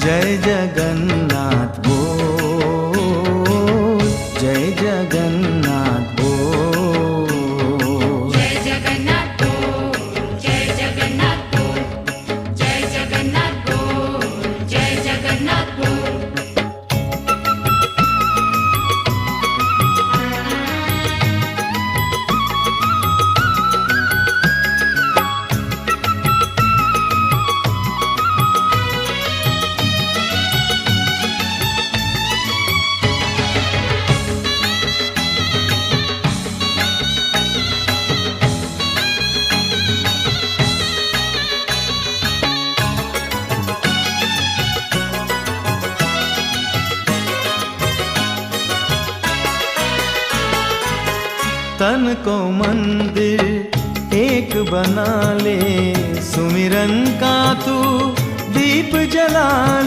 जय जगन्नाथ बोल, जय जगन्नाथ बोल। जय जगन्नाथ बोल, जय जगन्नाथ बोल, जय जगन्नाथ बोल, जय जगन्नाथ बोल। तन को मंदिर एक बना ले, सुमिरन का तू दीप जला ले।